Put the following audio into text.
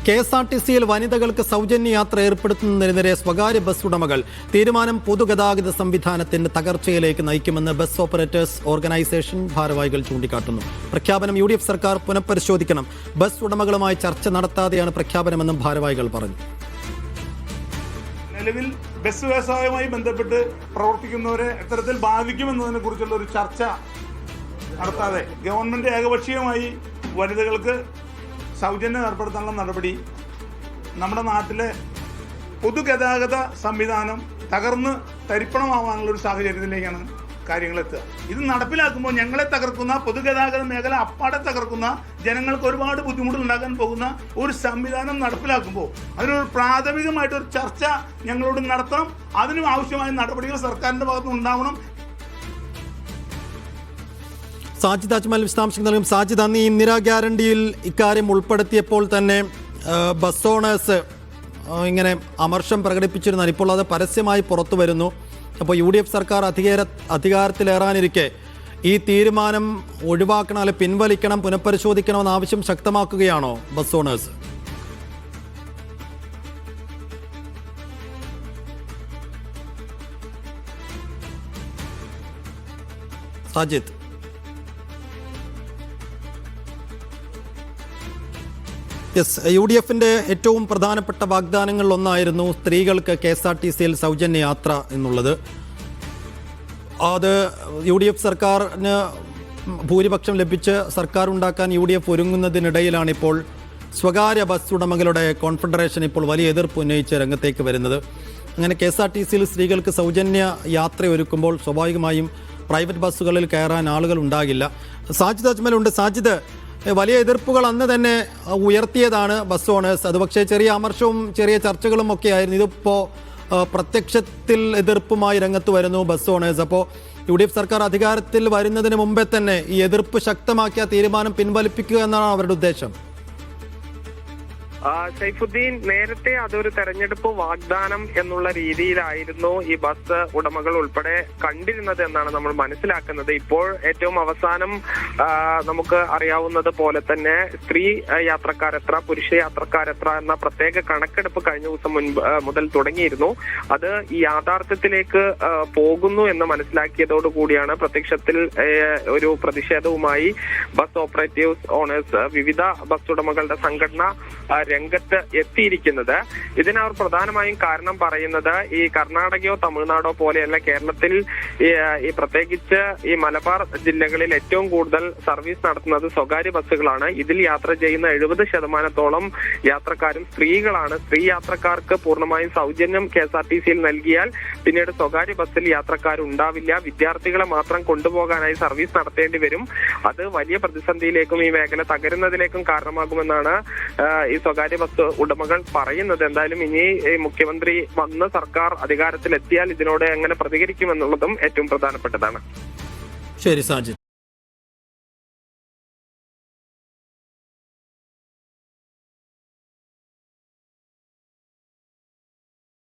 KSRTCയിൽ വനിതകൾക്ക് സൗജന്യ യാത്ര ഏർപ്പെടുത്തുന്നതിനെതിരെ സ്വകാര്യ ബസ് ഉടമകൾ തീരുമാനം പൊതുഗതാഗത സംവിധാനത്തിന്റെ തകർച്ചയിലേക്ക് നയിക്കുമെന്ന് ബസ് ഓപ്പറേറ്റേഴ്സ് ഓർഗനൈസേഷൻ ഭാരവാഹികൾ ചൂണ്ടിക്കാട്ടുന്നു. പ്രഖ്യാപനം UDF സർക്കാർ പുനഃപരിശോധിക്കണം. ബസ് ഉടമകളുമായി ചർച്ച നടത്താതെയാണ് പ്രഖ്യാപനമെന്നും ഭാരവാഹികൾ പറഞ്ഞു. നിലവിൽ ബസ് വ്യവസായവുമായി ബന്ധപ്പെട്ട് പ്രവർത്തിക്കുന്നവരെ എത്തരത്തിൽ ബാധിക്കുമെന്നതിനെ കുറിച്ചുള്ള ഒരു ചർച്ച നടത്താതെ ഗവൺമെന്റ് ഏകപക്ഷീയമായി വനിതകൾക്ക് സൗജന്യം ഏർപ്പെടുത്താനുള്ള നടപടി നമ്മുടെ നാട്ടിലെ പൊതുഗതാഗത സംവിധാനം തകർന്ന് തരിപ്പണമാവാനുള്ള ഒരു സാഹചര്യത്തിലേക്കാണ് കാര്യങ്ങൾ എത്തുക. ഇത് നടപ്പിലാക്കുമ്പോൾ ഞങ്ങളെ തകർക്കുന്ന പൊതുഗതാഗത മേഖല അപ്പാടെ തകർക്കുന്ന ജനങ്ങൾക്ക് ഒരുപാട് ബുദ്ധിമുട്ടുകൾ ഉണ്ടാക്കാൻ പോകുന്ന ഒരു സംവിധാനം നടപ്പിലാക്കുമ്പോൾ അതിനൊരു പ്രാഥമികമായിട്ടൊരു ചർച്ച ഞങ്ങളോട് നടത്തണം. അതിനും ആവശ്യമായ നടപടികൾ സർക്കാരിന്റെ ഭാഗത്ത് ഉണ്ടാവണം. സാജിദ് അജ്മൽ വിശദാംശങ്ങൾ നൽകും. സാജിദ്, അന്ന് ഈ ഇന്ദിരാ ഗ്യാരണ്ടിയിൽ ഇക്കാര്യം ഉൾപ്പെടുത്തിയപ്പോൾ തന്നെ ബസ് ഓണേഴ്സ് ഇങ്ങനെ അമർഷം പ്രകടിപ്പിച്ചിരുന്നാൽ ഇപ്പോൾ അത് പരസ്യമായി പുറത്തു വരുന്നു. അപ്പോൾ UDF സർക്കാർ അധികാരത്തിലേറാനിരിക്കെ ഈ തീരുമാനം ഒഴിവാക്കണം, അല്ലെങ്കിൽ പിൻവലിക്കണം, പുനഃപരിശോധിക്കണമെന്ന ആവശ്യം ശക്തമാക്കുകയാണോ ബസ് ഓണേഴ്സ്? സാജിദ്, UDFന്റെ ഏറ്റവും പ്രധാനപ്പെട്ട വാഗ്ദാനങ്ങളിൽ ഒന്നായിരുന്നു സ്ത്രീകൾക്ക് KSRTCയിൽ സൗജന്യ യാത്ര എന്നുള്ളത്. അത് UDF സർക്കാരിന് ഭൂരിപക്ഷം ലഭിച്ച് സർക്കാർ ഉണ്ടാക്കാൻ UDF ഒരുങ്ങുന്നതിനിടയിലാണ് ഇപ്പോൾ സ്വകാര്യ ബസ് ഉടമകളുടെ കോൺഫെഡറേഷൻ ഇപ്പോൾ വലിയ എതിർപ്പ് ഉന്നയിച്ച് രംഗത്തേക്ക് വരുന്നത്. അങ്ങനെ KSRTCയിൽ സ്ത്രീകൾക്ക് സൗജന്യ യാത്ര ഒരുക്കുമ്പോൾ സ്വാഭാവികമായും പ്രൈവറ്റ് ബസ്സുകളിൽ കയറാൻ ആളുകൾ ഉണ്ടാകില്ല. സാജിദ് അജ്മലുണ്ട്. സാജിദ്, വലിയ എതിർപ്പുകൾ അന്ന് തന്നെ ഉയർത്തിയതാണ് ബസ് ഓണേഴ്സ്. അത് പക്ഷേ ചെറിയ അമർഷവും ചെറിയ ചർച്ചകളും ഒക്കെ ആയിരുന്നു. ഇതിപ്പോൾ പ്രത്യക്ഷത്തിൽ എതിർപ്പുമായി രംഗത്ത് വരുന്നു ബസ് ഓണേഴ്സ്. അപ്പോൾ UDF സർക്കാർ അധികാരത്തിൽ വരുന്നതിന് മുമ്പേ തന്നെ ഈ എതിർപ്പ് ശക്തമാക്കിയ തീരുമാനം പിൻവലിപ്പിക്കുക എന്നാണ് അവരുടെ ഉദ്ദേശം. സൈഫുദ്ദീൻ, നേരത്തെ അതൊരു തെരഞ്ഞെടുപ്പ് വാഗ്ദാനം എന്നുള്ള രീതിയിലായിരുന്നു ഈ ബസ് ഉടമകൾ ഉൾപ്പെടെ കണ്ടിരുന്നത് എന്നാണ് നമ്മൾ മനസ്സിലാക്കുന്നത്. ഇപ്പോൾ ഏറ്റവും അവസാനം നമുക്ക് അറിയാവുന്നത് പോലെ തന്നെ സ്ത്രീ യാത്രക്കാരെത്ര, പുരുഷ യാത്രക്കാരെത്ര എന്ന പ്രത്യേക കണക്കെടുപ്പ് കഴിഞ്ഞ ദിവസം മുതൽ തുടങ്ങിയിരുന്നു. അത് ഈ യാഥാർത്ഥ്യത്തിലേക്ക് പോകുന്നു എന്ന് മനസ്സിലാക്കിയതോടുകൂടിയാണ് പ്രത്യക്ഷത്തിൽ ഒരു പ്രതിഷേധവുമായി ബസ് ഓപ്പറേറ്റീവ്സ് ഓണേഴ്സ്, വിവിധ ബസ് ഉടമകളുടെ സംഘടന രംഗത്ത് എത്തിയിരിക്കുന്നത്. ഇതിനവർ പ്രധാനമായും കാരണം പറയുന്നത് ഈ കർണാടകയോ തമിഴ്നാടോ പോലെയല്ല കേരളത്തിൽ ഈ പ്രത്യേകിച്ച് ഈ മലബാർ ജില്ലകളിൽ ഏറ്റവും കൂടുതൽ സർവീസ് നടത്തുന്നത് സ്വകാര്യ ബസ്സുകളാണ്. ഇതിൽ യാത്ര ചെയ്യുന്ന 70% യാത്രക്കാരും സ്ത്രീകളാണ്. സ്ത്രീ യാത്രക്കാർക്ക് പൂർണ്ണമായും സൗജന്യം KSRTCയിൽ നൽകിയാൽ പിന്നീട് സ്വകാര്യ ബസ്സിൽ യാത്രക്കാരുണ്ടാവില്ല. വിദ്യാർത്ഥികളെ മാത്രം കൊണ്ടുപോകാനായി സർവീസ് നടത്തേണ്ടി വരും. അത് വലിയ പ്രതിസന്ധിയിലേക്കും ഈ മേഖല തകരുന്നതിലേക്കും കാരണമാകുമെന്നാണ് ഈ സ്വകാര്യ ബസ് ഉടമകൾ പറയുന്നത്. എന്തായാലും ഇനി മുഖ്യമന്ത്രി വന്ന് സർക്കാർ അധികാരത്തിലെത്തിയാൽ ഇതിനോട് എങ്ങനെ പ്രതികരിക്കുമെന്നുള്ളതും ഏറ്റവും പ്രധാനപ്പെട്ടതാണ്. ശരി സാജിദ്.